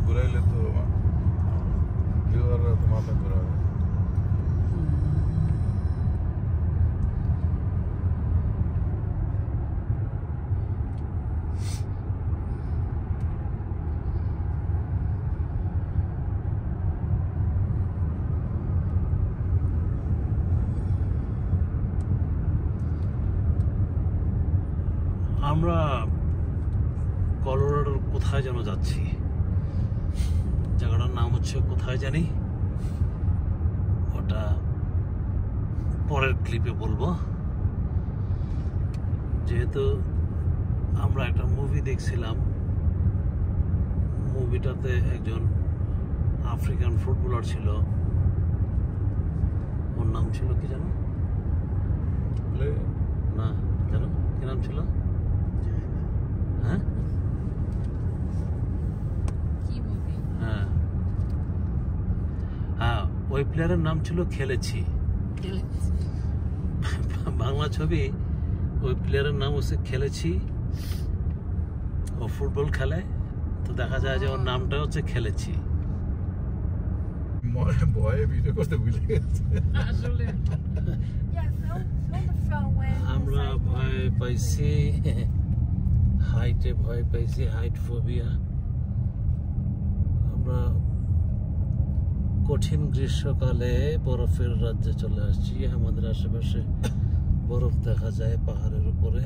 ঘুরাইলে তো ভিউয়াররা তো মাথা ঘুরাবে। আমরা কলোরাডোর কোথায় যেন যাচ্ছি, জায়গাটার নাম হচ্ছে কোথায় জানি, ওটা পরের ক্লিপে বলবো। যেহেতু আমরা একটা মুভি দেখছিলাম, মুভিটাতে একজন আফ্রিকান ফুটবলার ছিল, ওর নাম ছিল কি জানো? না জানো কি নাম ছিল? হ্যাঁ হ্যাঁ হ্যাঁ, ওই প্লেয়ারের নাম ছিল খেলেছি। বাংলা ছবি, ওই প্লেয়ারের নাম হচ্ছে খেলেছি। ও ফুটবল খেলে, তো দেখা যায় যে ওর নামটা হচ্ছে খেলেছি। ভয়ে ভিডিও করতে ভুলে গেছে। আমরা ভয় পাইছি, হাইটে ভয় পাইছি, হাইট ফোবিয়া। আমরা কঠিন গ্রীষ্মকালে বরফের রাজ্যে চলে আসছি। আমাদের আশেপাশে বরফ দেখা যায় পাহাড়ের উপরে,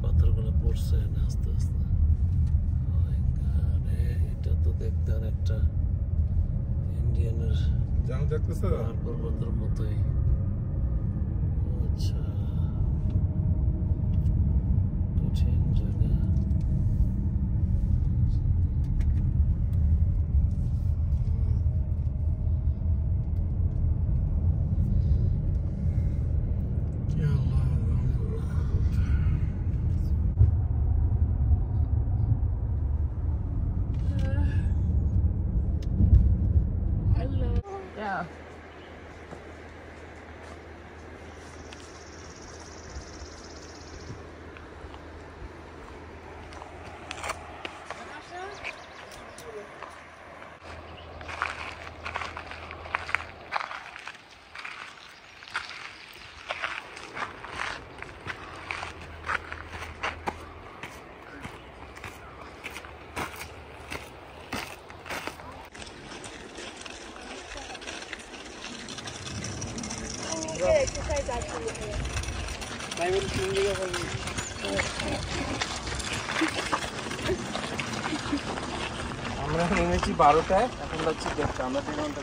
পাথরগুলো পড়ছে আস্তে আস্তে। এটা তো দেখতে অনেকটা ইন্ডিয়ানের পাহাড় পর্বতের মতোই। আচ্ছা, কঠিন জায়গা। Yeah. আমরা নেমেছি 12টায়, এখন যাচ্ছি দেখতে। আমরা 3 ঘন্টা